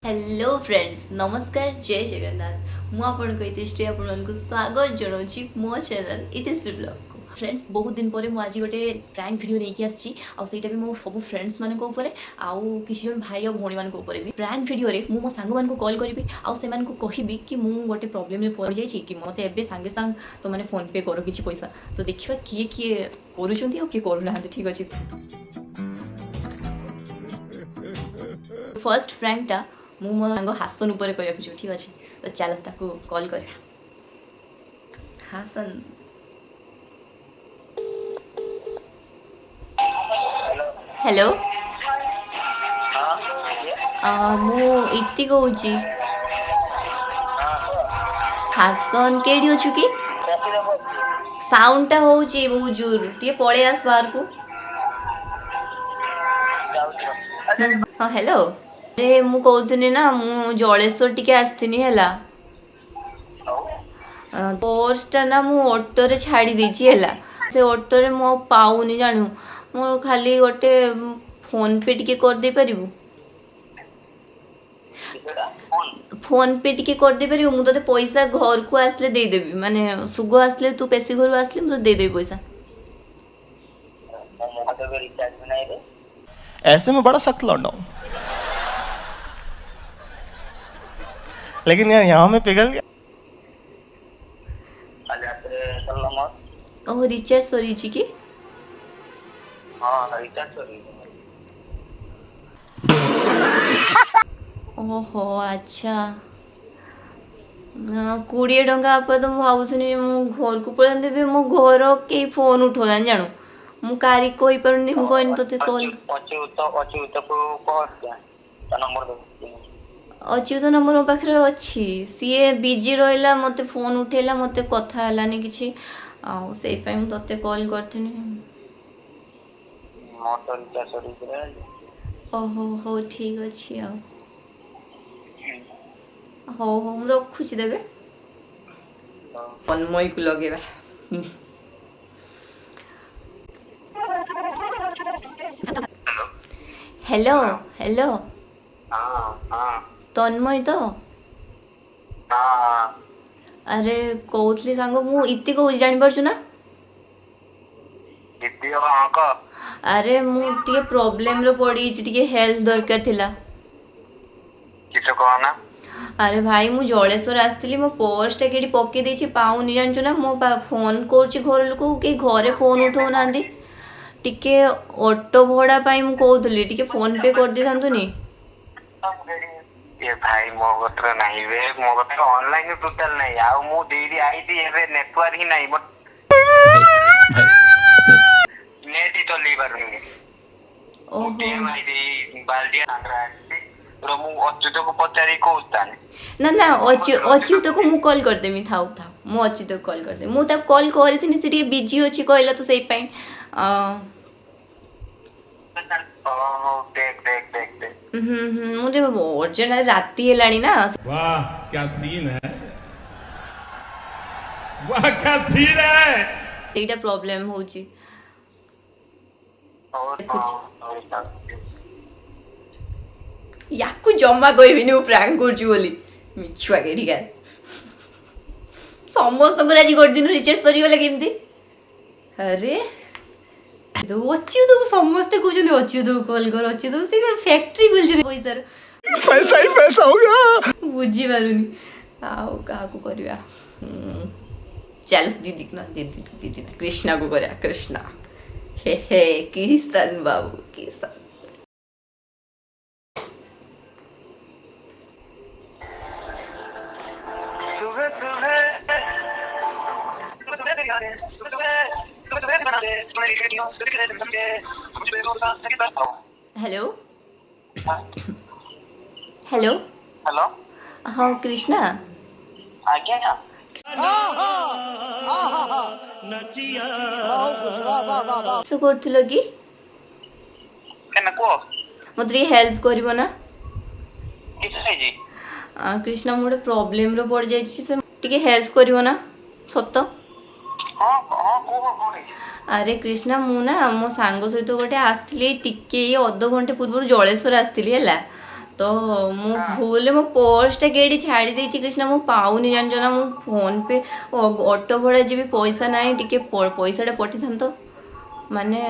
Hello friends नमस्कार जय जगन्नाथ मु आपन को इतिश्री आपन को स्वागत जनाउछि मो चैनल इतिश्री ब्लॉग को फ्रेंड्स बहुत दिन पर मु आज गोटे प्रैंक वीडियो लेके आछि आ सेटा भी मो सब फ्रेंड्स मान को ऊपर आउ किसी जन भाई और भौणी मान को ऊपर भी प्रैंक वीडियो रे मु मो सांग मान को कॉल करबी आ से मान को कहबी कि मु गोटे प्रॉब्लम रे पड़ जाई छी कि मते एबे संगे संग तो माने फोन पे करो किछि पैसा तो देखिबा किए किए करूछंती आ किए करू ना ठीक अछि फर्स्ट प्रैंकटा मु मो सांग हासन ऊपर कर रखुछु ठीक अछि तो चलो ताको कॉल कर हासन हेलो मु इति कहूची हासन केडी अछु की साउंडटा होउची बहुत जोर टिके पळे आस बाहर को हां हेलो अरे मु कहउथनी ना मु जलेश्वर टिके आस्थिनी हैला पर्सटा ना मु ऑटो रे छाड़ी देछि हैला से ऑटो रे मो पाउनी जानू मो खाली गोटे फोन पे टिके कर दे परिबु फोन पे टिके कर दे परिबु मु तते पैसा घर को आसले दे देबी माने सुगो आसले तू पैसे घर आसले मु दे देबी पैसा ऐसे में बड़ा सख्त लौंडा हूं लेकिन यार यहाँ में पिघल गया ओह रिचार्ज सरी छी की ओहो अच्छा 20 टंका आप तो भावुनी मु घर को पळा देबे मो घर के फोन उठोला जानू मु कारी कोई परनी मु कोइन तोते कॉल अच्युत नंबर मो पाखरे अछि सीए बिजी रहला मते फोन उठेला मते कथा हलानी किछि आ सेई पय मु तोते कॉल करथिनी ओहो हो ठीक अछि आ हो हो हम रखुछि देबे तन्मय को लगेबा हेलो हेलो तन्मय तो अरे कहूतली सांग मु इति को जानि परछु ना अरे मु टिके प्रॉब्लम रो पड़ी टिके हेल्प दरकार थिला किछो कहना अरे भाई मु जलेश्वर आस्थिली मो पर्सटा केडी पके देछि पाउनी जानछु ना मो फोन करछि घर लोक के घरे फोन उठौ नांदी टिके ऑटो भड़ा पाई मु कहउतली टिके फोन पे कर दे थांतुनी ये भाई मो गत्र नाही बे मो गत्र ऑनलाइन टोटल नाही आ मु देरी आई थी एबे नेटवर्क ही नाही बट नेट ही तो लीवर नहीं ओहो टीएम आई दी बाल्डिया सांगरा रो मु अच्युत को पचारी को उस्ताने ना ना अच्युत को मु कॉल कर देमी थाउ थाउ मु अच्युत को कॉल कर दे मु ता कॉल करथिनी से टिके बिजी अछि कहला तो सेई पई देख मुझे अर्जेंट राती हेलानी ना वाह क्या सीन है वाह क्या सीन है एटा प्रॉब्लम होची याकू जम्मा कहबिनी मु प्रैंक करछु बोली मिछुआ के ठीक है समस्त को राजी कर दिन रिचार्ज सरी गला केमती अरे तो अच्युत को समस्त कहउछन अच्युत को कॉल कर अच्युत से फैक्ट्री खुल जे पैसा ही पैसा होगा बुझी पारुनी आओ कहा को करिया चल दीदी ना कृष्णा को करिया कृष्णा हे किशन बाबू किशन हेलो हेलो हेलो हाँ कृष्णा आज्ञा सो करथिलो की केना को मते हेल्प करिवो ना किसे जी कृष्णा मोटे प्रॉब्लम रो पड़ जाई छी से टिके हेल्प करिवो ना सत्त हां हां को अरे कृष्णा मुना मो सांग सहित गोटे आसली टिके अध घंटे पूर्व जलेश्वर आसली है तो ମୁଁ ଭୁଲରେ ମୋ ପର୍ସଟା କେଇଠି ଛାଡ଼ି ଦେଇଛି କ୍ରିଷ୍ଣା ମୁଁ ପାଉନି ଜାଣିଛ ନା ମୁଁ ଫୋନ୍ ପେ ଅଟୋ ଭଡ଼ା ଯିବି ପଇସା ନାହିଁ ଟିକେ ପଇସାଟା ପଠେଇଥାନ୍ତ ମାନେ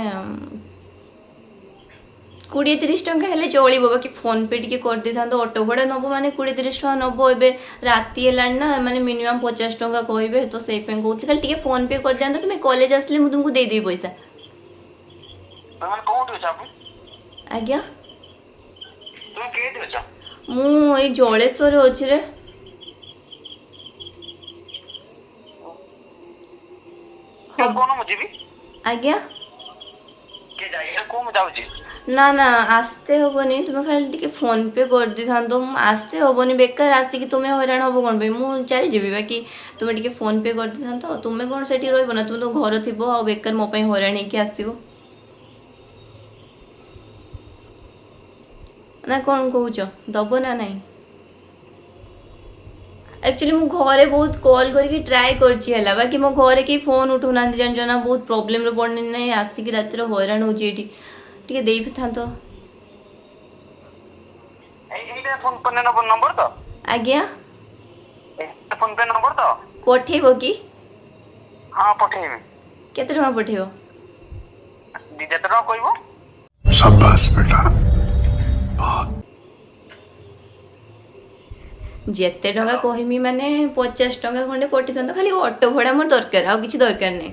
20-30 ଟଙ୍କା ହେଲେ ଚଳିବ ବାକି ଫୋନ୍ ପେ ଟିକେ କରିଦେଇଥାନ୍ତ ଅଟୋ ଭଡ଼ା ନେବ ମାନେ 20-30 ଟଙ୍କା ନେବ ଏବେ ରାତି ହେଲାଣି ନା ମାନେ ମିନିମମ୍ 50 ଟଙ୍କା କହିବେ ତ ସେଇପାଇଁ କହୁଥିଲି ଖାଲି ଟିକେ ଫୋନ୍ ପେ କରିଦିଅନ୍ତ କି ମୁଁ କଲେଜ ଆସିଲେ ମୁଁ ତୁମକୁ ଦେଇଦେବି ପଇସା ତମେ କୋଉଠି ଅଛ ଆପଣ? ଆଜ୍ଞା ତମେ କେଉଁଠି ଅଛ? ମୁଁ ଏଇ ଜଳେଶ୍ୱରରେ ଅଛି ରେ କେଉଁ କଣ ମୁଁ ଯିବି? ଆଜ୍ଞା କିଏ ଯାଇକି କୋଉ ମୁଁ ଯାଉଛି? ନା ନା আসতে হবনি তুমি খালি ଟିକେ ফোন পে କରିଦେଇଥାନ୍ତ ମୁଁ আসতে ହବନି ବେକାର ଆସିକି ତୁମେ ହଇରାଣ ହବ କ'ଣ ପାଇଁ ମୁଁ ଚାଲିଯିବି ବାକି ତୁମେ ଟିକେ ଫୋନ୍ ପେ କରିଦେଇଥାନ୍ତ ତୁମେ କ'ଣ ସେଠି ରହିବ ନା ତୁମେ ତ ଘର ଥିବ ଆଉ ବେକାର ମୋ ପାଇଁ ହଇରାଣ ହେଇକି ଆସିବ ନା କ'ଣ କହୁଛ ଦବ ନା ନାହିଁ ଆକ୍ଚୁଆଲି ମୁଁ ଘରେ ବହୁତ କଲ୍ କରିକି ଟ୍ରାଏ କରିଛି ହେଲା ବାକି ମୋ ଘରେ କେହି ଫୋନ୍ ଉଠାଉନାହାନ୍ତି ଜାଣିଛ ନା ବହୁତ ପ୍ରୋବ୍ଲେମ୍ରେ ପଡ଼ିନି ନାହିଁ ଆସିକି ରାତିରେ ହଇରାଣ ହେଉଛି ଏଇଠି ଟିକେ ଦେଇଥାନ୍ତ এইটা ফোন পে নম্বর তো? ଆଜ୍ଞା এইটা ফোন পে নম্বর তো? ପଠେଇବ କି ହଁ ପଠେଇବି। କେତେ ଟଙ୍କା ପଠେଇବ ଯେତେ ଟଙ୍କା କହିବ। शाबाश बेटा ଯେତେ ଟଙ୍କା କହିମି ମାନେ 50 ଟଙ୍କା ଖଣ୍ଡେ ପଠେଇଥାନ୍ତ ଖାଲି ଅଟୋ ଭଡ଼ା ମୋର ଦରକାର ଆଉ କିଛି ଦରକାର ନାହିଁ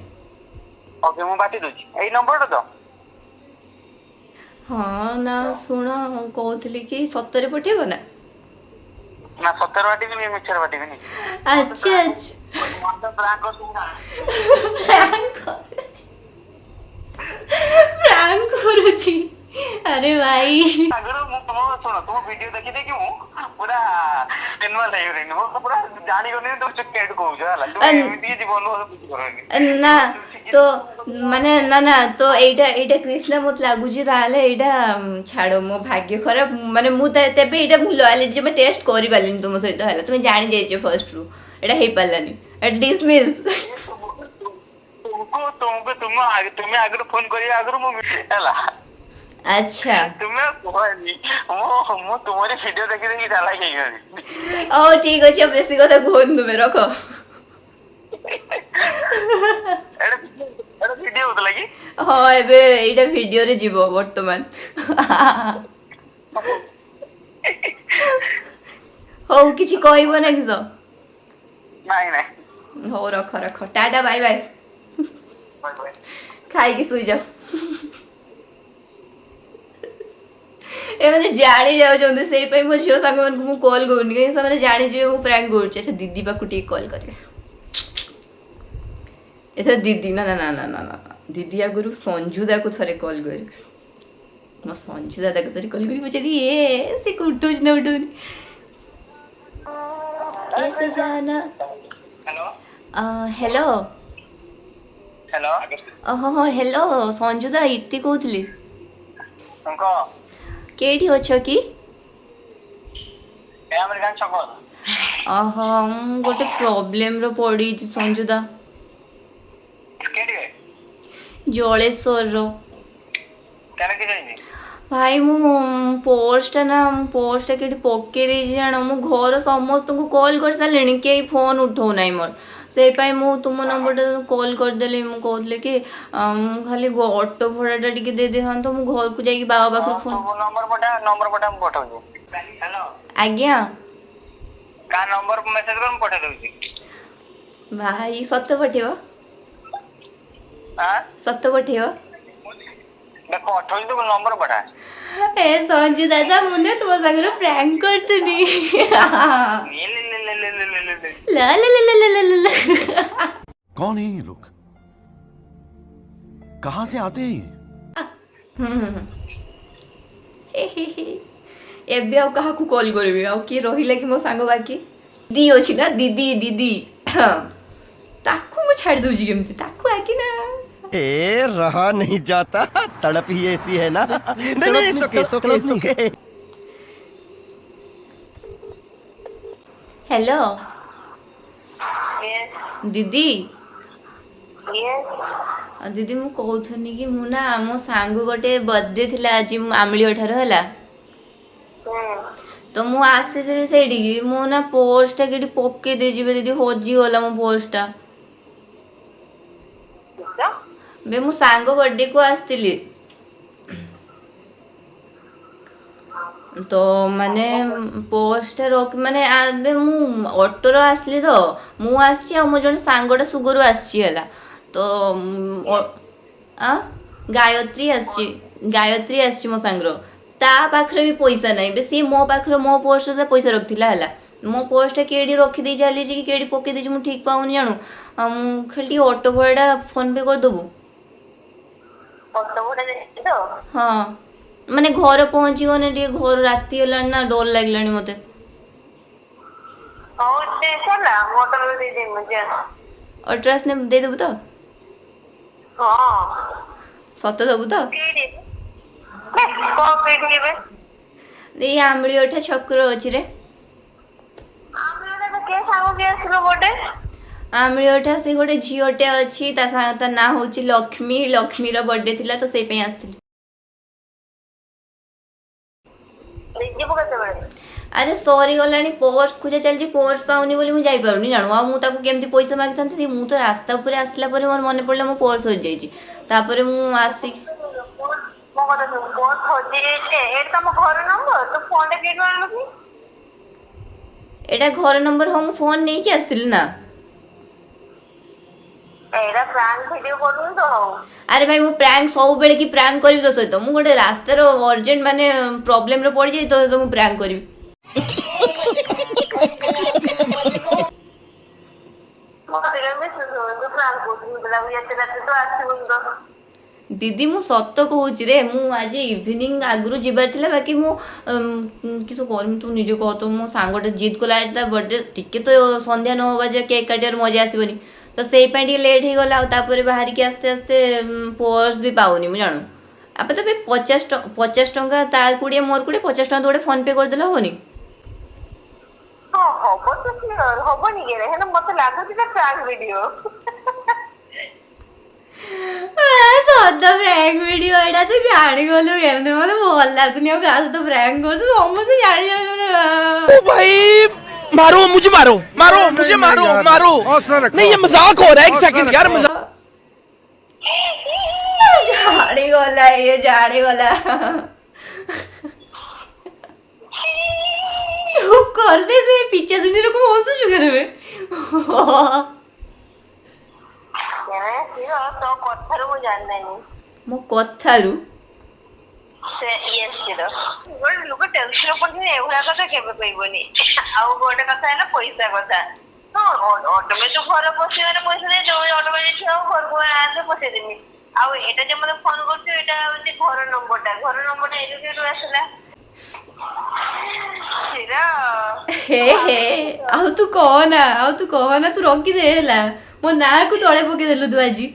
ଓକେ ମୁଁ ବାଟି ଦଉଛି ଏଇ ନମ୍ବରଟା ତ? ହଁ ନା ଶୁଣ ମୁଁ କହୁଥିଲି କି ସତରେ ପଠେଇବ ନା ନା ସତରେ ବାଟିବିନି ମିଛରେ ବାଟିବିନି। ଆଚ୍ଛା ଆଚ୍ଛା ମତେ ପ୍ରାଙ୍କ କରୁନା। ପ୍ରାଙ୍କ କରୁଛି ଆରେ ଭାଇ ଆଗରୁ ମୁଁ ତୁମ ଶୁଣ ତୁମ ଭିଡିଓ ଦେଖି ଦେଖି ମୁଁ ପୁରା ଇନଭଲ୍ଭ ହେଇଗଲିଣି ମୁଁ ପୁରା ଜାଣିଗଲିଣି ତୁ କେଉଁଠୁ କହୁଛ ହେଲା ତୁ ଏମିତି ଜୀବନ କିଛି କରନି ନା ତ ମାନେ ନା ନା ତ ଏଇଟା କ୍ରିଷ୍ଣା ମତେ ଲାଗୁଛି ତାହେଲେ ଏଇଟା ଛାଡ଼ ମୋ ଭାଗ୍ୟ ଖରାପ ମାନେ ମୁଁ ତେବେ ଏଇଟା ମୁଁ ଲୟାଲିଟି ଜମା ଟେଷ୍ଟ କରିପାରିଲିନି ତୁମ ସହିତ ହେଲା ତୁମେ ଜାଣି ଯାଇଛ ଫର୍ଷ୍ଟରୁ ଏଇଟା ହେଇପାରିଲାନି ଏଇଟା ଡିସମିସ୍ ତୁମେ ଆଗରୁ ଫୋନ କରିବା ଆଗରୁ ମୁଁ ହେଲା ଆଚ୍ଛା ତୁମେ କୁହନି ମୁଁ ତୁମରି ଭିଡିଓ ଦେଖି ଦେଖି ଚାଲାକ ହେଇଗଲି। ହଉ ଠିକ ଅଛି ଆଉ ବେଶୀ କଥା କୁହନି ତୁମେ ରଖ ଏଇଟା ଭିଡିଓ ହଉଥିଲା କି? ହଁ ଏବେ ଏଇଟା ଭିଡିଓରେ ଯିବ ବର୍ତ୍ତମାନ ହଉ କିଛି କହିବ ନା କିସ ନାଇଁ ନାଇଁ ହଉ ରଖ ରଖ ଟାଟା ବାଇ ବାଇ ବାଏ ବାଏ। ଖାଇକି ଶୋଇଯାଅ ଏମାନେ ଜାଣି ଯାଉଛନ୍ତି ସେଇପାଇଁ ମୋ ଝିଅ ସାଙ୍ଗମାନଙ୍କୁ ମୁଁ କଲ୍ କରୁନି କାହିଁକି ସେମାନେ ଜାଣିଯିବେ ମୁଁ ପ୍ରାଙ୍କ କରୁଛି ଆଚ୍ଛା ଦିଦି ପାଖକୁ ଟିକେ କଲ୍ କରିବେ ଏଥର ଦିଦି ନା ନା ନା ନା ନା ନା ଦିଦି ଆଗରୁ ସଞ୍ଜୁଦାକୁ ଥରେ କଲ୍ କରିବି ମୋ ସଞ୍ଜୁ ଦାଦାକୁ ଥରେ କଲ୍ କରି ପଚାରି ସେ ଉଠଉଛି ନା ଉଠଉନି ऐसे जाना ହ୍ୟାଲୋ ହ୍ୟାଲୋ ହ୍ୟାଲୋ ହଁ ହଁ ହ୍ୟାଲୋ ସଞ୍ଜୁଦା ଇତି କହୁଥିଲି କହ କେଇଠି ଅଛ କି ଏ ଆମେରିକାନ ଛକ ମୁଁ ଗୋଟେ ପ୍ରୋବ୍ଲେମରେ ପଡ଼ିଛି ସଞ୍ଜୁଦା କେଠି ଜଳେଶ୍ୱରର କେନ କି ଯାଇନି ଭାଇ ମୁଁ ପର୍ସଟା କେଠି ପକେଇ ଦେଇଛି ଜାଣ ମୁଁ ଘର ସମସ୍ତଙ୍କୁ କଲ୍ କରିସାରିଲିଣି କେହି ଫୋନ୍ ଉଠଉନାହିଁ ମୋର ସେଇପାଇଁ ମୁଁ ତୁମ ନମ୍ବରଟା କଲ୍ କରିଦେଲି ମୁଁ କହୁଥିଲି କି ମୁଁ ଖାଲି ଅଟୋ ଭଡ଼ାଟା ଟିକେ ଦେଇଦେଇଥାନ୍ତ ମୁଁ ଘରକୁ ଯାଇକି ବାବା ପାଖରୁ ଫୋନ୍ ନମ୍ବର ପଠା ମୁଁ ପଠଉଛି। ହ୍ୟାଲୋ ଆଜ୍ଞା କା ନମ୍ବର ମେସେଜ କର ମୁଁ ପଠେଇ ଦଉଛି। ଭାଇ ସତ ପଠେଇବ ଆଁ ସତ ପଠେଇବ ଦେଖ ଅଠଉଛି ତୁ ନମ୍ବର ପଠା ଏ ସଞ୍ଜୁ ଦାଦା ମୁଁ ନା ତୁମ ସାଙ୍ଗରେ ପ୍ରାଙ୍କ କରୁଥିଲି ଲା ଲା ଲା ଲା ଲା ଲା ଲା ଲା। कौन है ये लोग कहां से आते हैं ये ଏବେ ଆଉ କାହାକୁ କଲ୍ କରିବି ଆଉ କିଏ ରହିଲା କି ମୋ ସାଙ୍ଗ ବାକି ଦିଦି ଅଛି ନା ଦିଦି ଦିଦି ତାକୁ ମୁଁ ଛାଡ଼ି ଦଉଛି କେମିତି ତାକୁ ଆଗି ନା ए रहा नहीं जाता तड़प ही ऐसी है ना नहीं नहीं सुके सुके सुके ହ୍ୟାଲୋ ଦିଦି ଦିଦି ମୁଁ କହୁଥିଲି କି ମୁଁ ନା ମୋ ସାଙ୍ଗ ଗୋଟେ ବର୍ଥଡେ ଥିଲା ଆଜି ଆମିଳିଅ ଠାରୁ ହେଲା तो ମୁଁ ଆସିଥିଲି ସେଇଠିକି ମୁଁ ନା ପର୍ସଟା କେଠି ପକେଇ ଦେଇଛି ବେ ଦିଦି ହଜିଗଲା ମୋ ପର୍ସଟା ବେ ମୁଁ ସାଙ୍ଗ ବର୍ଥଡେକୁ ଆସିଥିଲି ତ ମାନେ ପର୍ସଟା ରଖ ମାନେ ଏବେ ମୁଁ ଅଟୋରେ ଆସିଲି ତ ମୁଁ ଆସିଛି ଆଉ ମୋ ଜଣେ ସାଙ୍ଗଟା ସୁଗରୁ ଆସିଛି ହେଲା ତ ଆ ଗାୟତ୍ରୀ ଆସିଛି ମୋ ସାଙ୍ଗର ତା ପାଖରେ ବି ପଇସା ନାହିଁ ବେ ସିଏ ମୋ ପାଖରେ ମୋ ପର୍ସରେ ପଇସା ରଖିଥିଲା ହେଲା ମୋ ପର୍ସଟା କେଠି ରଖିଦେଇ ଚାଲିଛି କି କେଠି ପକେଇ ଦେଇଛି ମୁଁ ଠିକ୍ ପାଉନି ଜାଣୁ ଆଉ ମୁଁ ଖାଲି ଟିକେ ଅଟୋ ଭଡ଼ାଟା ଫୋନ୍ ପେ କରିଦେବୁ ହଁ ମାନେ ଘରେ ପହଞ୍ଚିଗଲେ ଟିକେ ଘର ରାତି ହେଲାଣି ନା ଡର ଲାଗିଲାଣି ମତେ ଅଟୋ ଆସିଲେ ଦେଇଦେବୁ ତ ସତ ଦେବୁ ତ ଏଇ ଆମ୍ବିଳି ଅଠା ଛକର ଅଛି ରେ ଆମ୍ବିଳି ଅଠା ସେ ଗୋଟେ ଝିଅଟେ ଅଛି ତା ନାଁ ହଉଛି ଲକ୍ଷ୍ମୀର ବର୍ଥଡେ ଥିଲା ତ ସେଇ ପାଇଁ ଆସିଥିଲି ଆରେ ସରିଗଲାଣି ପର୍ସ ଖୋଜା ଚାଲିଛି ପର୍ସ ପାଉନି ବୋଲି ମୁଁ ଯାଇପାରୁନି ଜାଣୁ ଆଉ ମୁଁ ତାକୁ କେମିତି ପଇସା ମାଗିଥାନ୍ତି ମୁଁ ତ ରାସ୍ତା ଉପରେ ଆସିଲା ପରେ ମୋର ମନେ ପଡ଼ିଲା ମୋ ପର୍ସ ହଜିଯାଇଛି ତାପରେ ମୁଁ ଆସିକି ଏଇଟା ଘର ନମ୍ବର ହଁ ମୁଁ ଫୋନ୍ ନେଇକି ଆସିଥିଲି ନା ଆରେ ଭାଇ ମୁଁ ପ୍ରାଙ୍କ ସବୁବେଳେ କି ପ୍ରାଙ୍କ କରିବି ତୋ ସହିତ ମୁଁ ଗୋଟେ ରାସ୍ତାର ଅର୍ଜେଣ୍ଟ ମାନେ ପ୍ରୋବ୍ଲେମରେ ପଡ଼ିଯାଇ ତୋ ସହିତ ମୁଁ ପ୍ରାଙ୍କ କରିବି ଦିଦି ମୁଁ ସତ କହୁଛି ରେ ମୁଁ ଆଜି ଇଭିନିଂ ଆଗରୁ ଯିବାର ଥିଲା ବାକି ମୁଁ କିଛି କରିମି ତୁ ନିଜେ କହ ତ ମୋ ସାଙ୍ଗଟା ଜିଦ୍ କଲା ତା ବର୍ଥଡେ ଟିକେ ତ ସନ୍ଧ୍ୟା ନ ହେବା ଯେ କେକ୍ କାଟିବାର ମଜା ଆସିବନି ତ ସେଇ ପାଇଁ ଟିକେ ଲେଟ୍ ହେଇଗଲା ଆଉ ତାପରେ ବାହାରିକି ଆସ୍ତେ ଆସ୍ତେ ପର୍ସ ବି ପାଉନି ମୁଁ ଜାଣୁ ଆବେ ତ 50 ଟଙ୍କା ତାର 20 ମୋର 20 50 ଟଙ୍କା ତୁ ଗୋଟେ ଫୋନ୍ ପେ କରିଦେଲେ ହବନି ସତ ପ୍ରାଙ୍କ ଭିଡିଓ ଏଇଟା ତୁ ଜାଣିଗଲୁ କେମିତି ମତେ ଭଲ ଲାଗୁନି ଆଉ କାହା ସହିତ ପ୍ରାଙ୍କ କରୁଛୁ ସମସ୍ତେ ଜାଣି ଯାଉଛନ୍ତି ओ भाई मारो मुझे मारो मारो मुझे मारो मारो नहीं ये मजाक हो रहा है एक सेकंड यार मजाक ଜାଣିଗଲା ଇଏ ଜାଣିଗଲା ଚୁପ୍ କରିଦେ ସେ ପିଚା ଶୁଣି ରକମ ହସୁଛୁ କେବେ ମୋ କଥାରୁ ହେ ହେ ଆଉ ତୁ କହନା ତୁ ରଖିଦେ ହେଲା ମୋ ନାଁକୁ ତଳେ ପକେଇଦେଲୁ ତୁ ଆଜି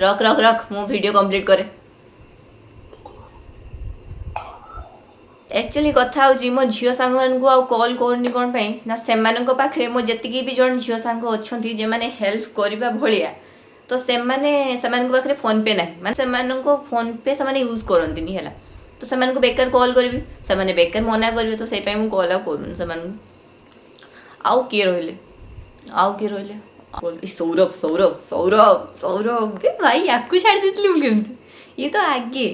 ରଖ ମୁଁ ଭିଡ଼ିଓ କମ୍ପ୍ଲିଟ୍ କରେ एक्चुअली कथा होची मो झियो सांग मानकु आ कॉल करनी कोन पई ना सेमानक पाखरे मो जतिकी भी जण झियो सांग अछंती जे माने हेल्प करबा भलिया तो सेमानक पाखरे फोन पे नाही माने सेमानक फोन पे से माने यूज करंती नी हला तो सेमानक बेकार कॉल करबी से माने बेकार मना करबे तो सेई पई मु कॉल आ करून सेमान आउ के रहले सौरभ बे भाई याकू छाड़ देतली मु केमती ये तो आगे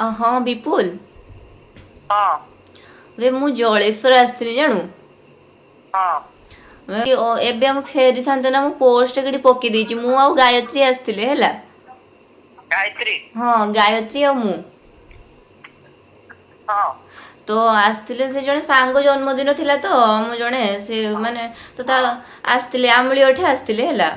हाँ विपुल वे मु जलेश्वर आसती जानू एबे हम फेरी थांते ना मु पोस्ट केडी पकी देची मु आ गायत्री आस्तिले हैला गायत्री आ मु तो आस्तिले से जने सांग जन्मदिन थिला तो मु जने से माने तो ता आस्तिले आमली ओठे आस्तिले हैला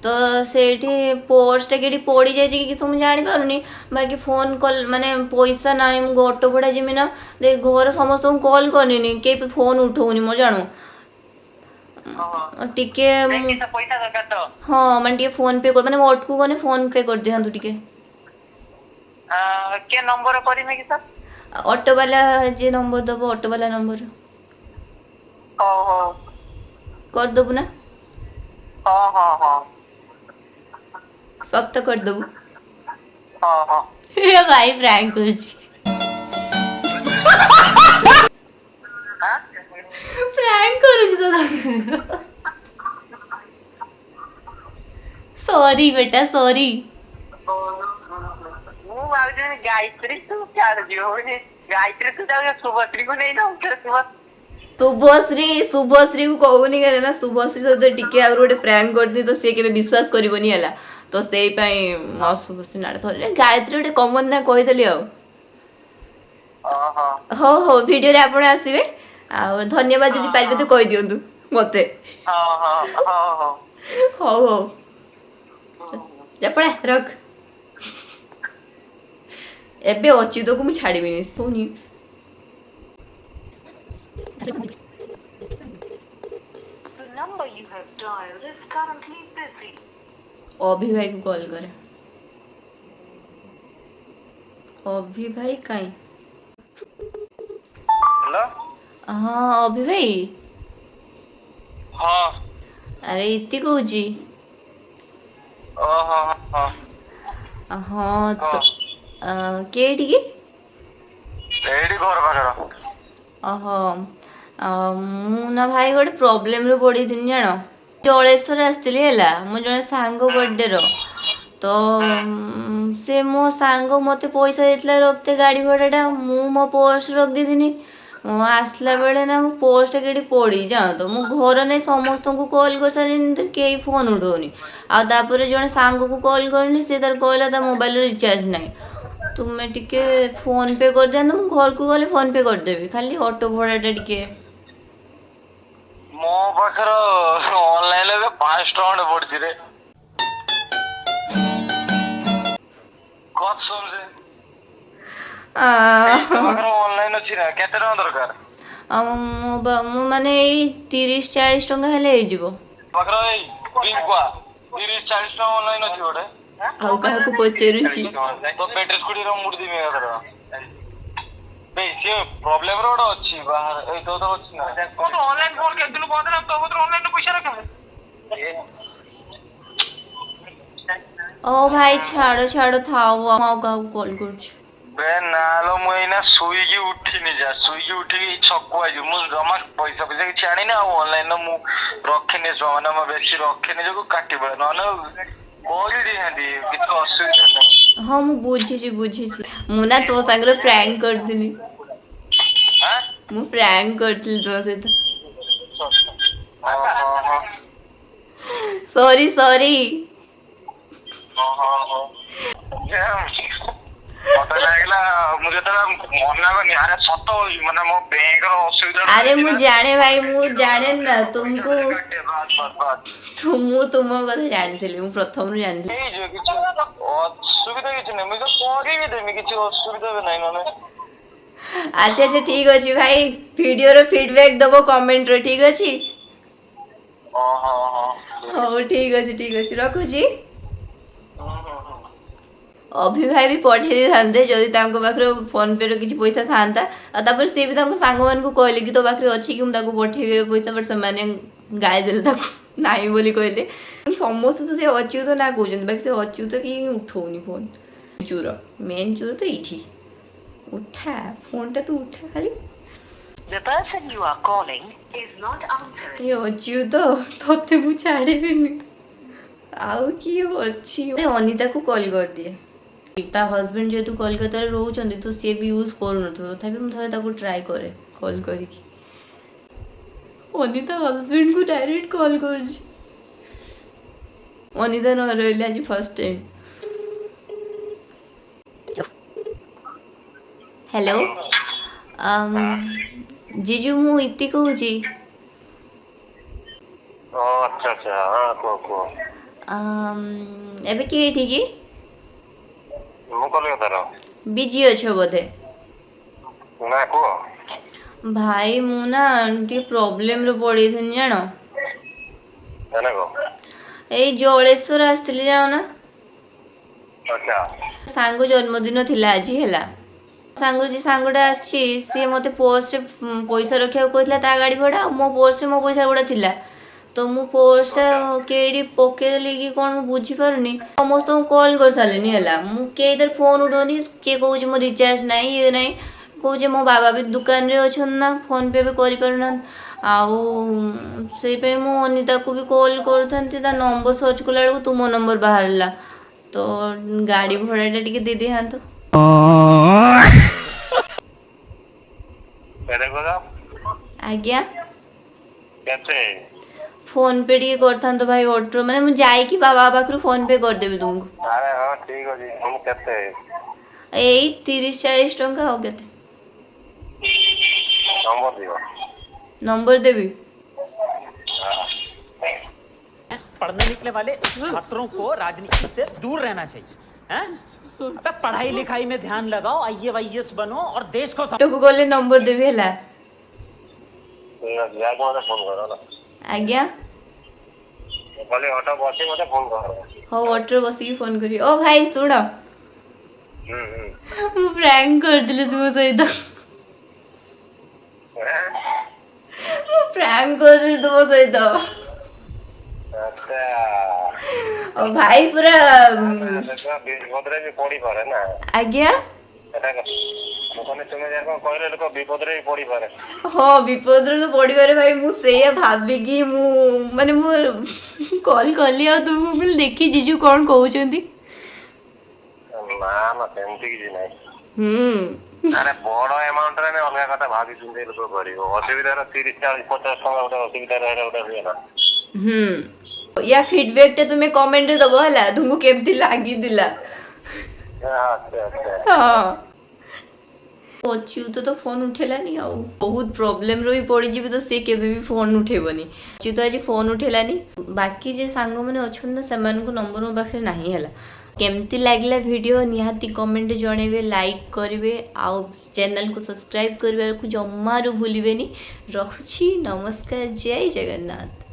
तो सेठी पोस्ट केडी पड़ी जाय कि तुम जानि पारुनी बाकी फोन कॉल माने पैसा नाही मु ऑटो भडा जिमि ना दे घर समस्त कॉल करनी के फोन उठौनी मो जानू टिके हाँ माने टिके फोन पे कर माने ऑटो कोने फोन पे कर देहंतु टिके के नंबर करिमे कि सर ऑटो वाला जे नंबर दबो ऑटो वाला नंबर हो कर दबु ना हाँ ସତ କରିଦବୁ। ହଁ ହଁ ଏ ଭାଇ ପ୍ରାଙ୍କ କରୁଛି। ପ୍ରାଙ୍କ କରୁଛି ତ ତାକୁ। ସରି ବେଟା ସରି। ମୁଁ ଭାବୁଛି ଗାୟତ୍ରୀ ତୁ ଛାଡ ଯିବ ବୋଲି। ଗାୟତ୍ରୀ ତୁ ଯାଉ ଶୁଭଶ୍ରୀକୁ ନେଇଯାଉ। ଶୁଭଶ୍ରୀ କୁ କହୁନି କାରଣ ନା ଶୁଭଶ୍ରୀ ସହିତ ଟିକେ ଆଗରୁ ଗୋଟେ ପ୍ରାଙ୍କ କରିଥିଲି ତ ସିଏ କେବେ ବିଶ୍ୱାସ କରିବନି ହେଲା। ତ ସେଇ ପାଇଁ ମୋ ଶୁଭଶ୍ରୀ ନାଁଟା ଧରିଲେ ଗାୟତ୍ରୀ ଗୋଟେ କମନ ନା କହିଦେଲି ଆଉ। ଓହୋ ହଉ ହଉ ଭିଡ଼ିଓରେ ଆପଣ ଆସିବେ ଆଉ ଧନ୍ୟବାଦ ଯଦି ପାରିବେ ତ କହିଦିଅନ୍ତୁ ମତେ। ହଁ ହଁ ହଁ ହଁ ହଉ ହଉ ଯା ପଳା ରଖ। ଏବେ ଅଚ୍ୟୁତକୁ ମୁଁ ଛାଡ଼ିବିନି ଶୁଣି। The number you have dialed is currently busy. ଅଭି ଭାଇକୁ କଲ୍ କରେ। ଅଭି ଭାଇ କାଇଁ? ହ୍ୟାଲୋ ହଁ ଅଭି ଭାଇ। ହଁ ଆରେ ଇତି କହୁଛି। ଓହୋ ହଁ ହଁ ହଁ ତ କେଇଠିକି? ଏଇଠି ଘର ପାଖର। ଓହୋ ମୁଁ ନା ଭାଇ ଗୋଟେ ପ୍ରୋବ୍ଲେମରେ ପଡ଼ିଥିଲି ଜାଣ। ଜଳେଶ୍ୱର ଆସିଥିଲି ହେଲା ମୋ ଜଣେ ସାଙ୍ଗ ବର୍ଥଡେର ତ ସେ ମୋ ସାଙ୍ଗ ମୋତେ ପଇସା ଦେଇଥିଲା ରଖତେ ଗାଡ଼ି ଭଡ଼ାଟା ମୁଁ ମୋ ପର୍ସ ରଖିଦେଇଥିନି। ଆସିଲା ବେଳେ ନା ମୋ ପର୍ସଟା କେଠି ପଡ଼ିଛି ଜାଣ ତ ମୁଁ ଘର ନେଇ ସମସ୍ତଙ୍କୁ କଲ୍ କରିସାରିଲିନି କେହି ଫୋନ୍ ଉଠଉନି। ଆଉ ତାପରେ ଜଣେ ସାଙ୍ଗକୁ କଲ୍ କରିନି ସେ ତାର କହିଲା ତା ମୋବାଇଲରେ ରିଚାର୍ଜ ନାହିଁ। ତୁମେ ଟିକେ ଫୋନ୍ ପେ କରିଦିଅନ୍ତୁ ମୁଁ ଘରକୁ ଗଲେ ଫୋନ୍ ପେ କରିଦେବି ଖାଲି ଅଟୋ ଭଡ଼ାଟା ଟିକେ। ମୋ ପାଖରେ ଅନଲାଇନ ଏବେ 500 ଟଙ୍କା ପଡିଛି ରେ। କସମରେ ତୋ ପାଖରେ ଅନଲାଇନ ଅଛି ନା କେତେ ଟଙ୍କା ଦରକାର? ମୁଁ ମାନେ ଏଇ 30-40 ଟଙ୍କା ହେଲେ ହେଇଯିବ। ପାଖରେ ଏଇ 30-40 ଟଙ୍କା ଅନଲାଇନ ଅଛି ଗୋଟେ। ଆଉ କାହାକୁ ପଚାରୁଛି? ତ ପେଟ୍ରୋଲ ସ୍କୁଟିର ମୁଡି ଦେମି ଏଥର। ବେ ସିଏ ପ୍ରୋବ୍ଲେମ ର ଗୋଟେ ଅଛି ବାହାର ଏଇ ତ ଅଛି ନା। କୋଉ ଅନଲାଇନ ଫୋନ କେତେ ଦିନ ବନ୍ଦ ନା ତୋ କତିରେ ଅନଲାଇନ ପଇସା ରଖିବୁ। ଓ ଭାଇ ଛାଡ଼ ଥାଉ ମୁଁ ଆଉ କାହାକୁ କଲ୍ କରୁଛି। ବେ ନାଲୋ ମୁଁ ଏଇନା ଶୋଇକି ଉଠିନି ଯା ଶୋଇକି ଉଠିକି ଛକ ଆଇଛି ମୁଁ ଜମା ପଇସା କିଛି ଆଣିନି ଆଉ ଅନଲାଇନ ମୁଁ ରଖିନି ମାନେ ମୁଁ ବେଶୀ ରଖିନି ଯୋଗୁ କାଟି ପଡେ ନହେଲେ କରିଦେଇଥାନ୍ତି କିଛି ଅସୁବିଧା ନାହିଁ। ହଁ ମୁଁ ବୁଝିଛି ମୁଁ ନା ତୋ ସାଙ୍ଗରେ ପ୍ରାଙ୍କ କରିଥିଲି। ଆଁ ମୁଁ ପ୍ରାଙ୍କ କରିଥିଲି ତୋ ସହିତ। ସରି। ମତେ ଲାଗିଲା ମୁଁ ଯେତେବେଳେ ମନା କଲି ଆରେ ସତ ହଉଛି ମାନେ ମୋ ବ୍ୟାଙ୍କର ଅସୁବିଧା ଆରେ ମୁଁ ଜାଣେ ଭାଇ ମୁଁ ଜାଣେ ନା ତୁମକୁ ମୁଁ ତୁମ କଥା ଜାଣିଥିଲି ମୁଁ ପ୍ରଥମରୁ ଜାଣିଥିଲି। ହେଇଯିବ କିଛି ଅସୁବିଧା କିଛି ନାହିଁ ମୁଁ ତ କରିବି ଦେମି କିଛି ଅସୁବିଧା ବି ନାହିଁ ନହେଲେ। ଆଚ୍ଛା ଠିକ୍ ଅଛି ଭାଇ ଭିଡ଼ିଓର ଫିଡ଼ବ୍ୟାକ୍ ଦେବ କମେଣ୍ଟରେ ଠିକ୍ ଅଛି। ହଉ ଠିକ୍ ଅଛି ରଖୁଛି। ଅଭି ଭାଇ ବି ପଠେଇ ଦେଇଥାନ୍ତେ ଯଦି ତାଙ୍କ ପାଖରେ ଫୋନ୍ ପେରେ କିଛି ପଇସା ଥାନ୍ତା ଆଉ ତାପରେ ସିଏ ବି ତାଙ୍କ ସାଙ୍ଗମାନଙ୍କୁ କହିଲେ କି ତୋ ପାଖରେ ଅଛି କି ମୁଁ ତାକୁ ପଠେଇବି ପଇସା ବଟ୍ ସେମାନେ ଗାଳି ଦେଲେ ତାକୁ ନାହିଁ ବୋଲି କହିଲେ। ସମସ୍ତେ ତ ସେ ଅଚ୍ୟୁତ ନା କହୁଛନ୍ତି ବାକି ସେ ଅଚ୍ୟୁତ କି ଉଠଉନି ଫୋନ୍। ମେନ୍ ଚୋର ତ ଏଇଠି ଉଠା ଫୋନ୍ଟା ତୁ ଉଠା ଖାଲି। The person you are calling is not answering. ଏ ଅଚ୍ୟୁତ ତତେ ମୁଁ ଛାଡ଼ିବିନି। ଆଉ କିଏ ଅଛି ଅନିତାକୁ କଲ୍ କରିଦିଏ। ତା ହଜବେଣ୍ଡ ଯେହେତୁ କୋଲକାତାରେ ରହୁଛନ୍ତି ତ ସିଏ ବି ୟୁଜ୍ କରୁନଥିବ ତଥାପି ମୁଁ ଥରେ ତାକୁ ଟ୍ରାଏ କରେ କଲ୍ କରିକି। ଅନିତା ହଜବେଣ୍ଡକୁ ଡାଇରେକ୍ଟ କଲ୍ କରୁଛି। ଅନିତା ନ ରହିଲେ ଆଜି ଫାର୍ଷ୍ଟ ଟାଇମ୍। ହ୍ୟାଲୋ ଜିଜୁ ମୁଁ ଇତି କହୁଛି। ଆଚ୍ଛା କୁହ। ଏବେ କିଏ ଏଠିକି? ମୁଁ କଲିକତାର। ବିଜି ଅଛ ବୋଧେ? ନା କୁହ। ଭାଇ ମୁଁ ନା ଟିକେ ପ୍ରୋବ୍ଲେମରେ ପଡ଼ିଯାଇଥିଲି ଜାଣ। ଏଇ ଜଳେଶ୍ୱର ଆସିଥିଲି ଜାଣ ନା। ଆଚ୍ଛା। ସାଙ୍ଗ ଜନ୍ମଦିନ ଥିଲା ଆଜି ହେଲା। ସାଙ୍ଗଟା ଆସିଛି ସିଏ ମୋତେ ପର୍ସରେ ପଇସା ରଖିବାକୁ କହିଥିଲା ତା ଗାଡ଼ି ଭଡ଼ା ଆଉ ମୋ ପର୍ସରେ ମୋ ପଇସା ଗୁଡ଼ା ଥିଲା। तो मु पर्सटा केडी पकेदेली कि कौन बुझी पारुनी समस्त कॉल कर सारिनी है मु के इधर फोन उठौनी किए कौच मो रिचार्ज नहीं ये नहीं कौच मो बाबा भी दुकान रे अछन ना फोन पे भी करि पारुना आउ से पे मु अनिता को भी कॉल करथंती ता नंबर सर्च कला बेलू तुम नंबर बाहरला तो गाड़ी भड़ाटा टिके दे दे हां तो आज्ञा କେତେ फोन पे टिके करथान तो भाई ऑटो माने मु जाई कि बाबा पाखरु फोन पे कर देबी तुमको ଆରେ ହଁ ଠିକ ଅଛି ମୁଁ କେତେ एई 30-40 टंका हो केते ନମ୍ବର ଦିଅ नंबर देबी पढ़ने निकले वाले छात्रों को राजनीति से दूर रहना चाहिए हैं? अबे पढ़ाई लिखाई में ध्यान लगाओ IAS बनो और देश को ऑटो को गले नंबर देबी हला ଠିକ ଅଛି ଯାକୁ ମୋତେ ଫୋନ କର ହେଲା आज्ञा କହିଲି ଅଟୋ ବସି ମୋତେ ଫୋନ କର हो ऑटो बसी फोन करी ओ भाई सुन ହୁଁ मु प्रैंक कर दिले तुम सहित मु प्रैंक कर दिले तुम सहित ଆଚ୍ଛା ओ भाई पूरा ବିପଦରେ ବି ପଡିପାରେ ନା आज्ञा ସେଟା ମୁଁ କହିଲି ତୁମେ ଯାକ କହିଲେ ଲୋକ ବିପଦରେ ବି ପଡିପାରେ हाँ विपद तो पड़े भाई मुझे भाविकी माने मु कॉल कली आ तुम बोले देखी जीजू कौन कहउछंती ନା ନା ସେମିତି କିଛି ନାହିଁ ଆରେ ବଡ ଆମାଉଣ୍ଟ ରେ ଅଲଗା କଥା ଭାବି ଚିନ୍ତେ ଲୋକ କରିବ ଅସୁବିଧାର 30-40-50 ଟଙ୍କା ଗୋଟେ ଅସୁବିଧା ରହିଲେ ଗୋଟେ ହୁଏ ନା या फीडबैक टे तुम्हें कमेंट रे दबो हला तुमको केमती लागी दिला ଆଚ୍ଛା ଆଚ୍ଛା हाँ अच्युत तो फोन उठेलानी आउ बहुत प्रोब्लेम रो पड़ी जी तो सी केबे भी फोन उठेबनी अच्युत आज फोन उठेलानी बाकी जे सांग मैंने अच्छन ना सेमान को नंबर मो पाखे नहीं हला केमती लागला वीडियो निहाती कमेंट जणेबे लाइक करेंगे आउ चैनल को सब्सक्राइब करने को जमारू भूलिबेनी रखुछी नमस्कार जय जगन्नाथ।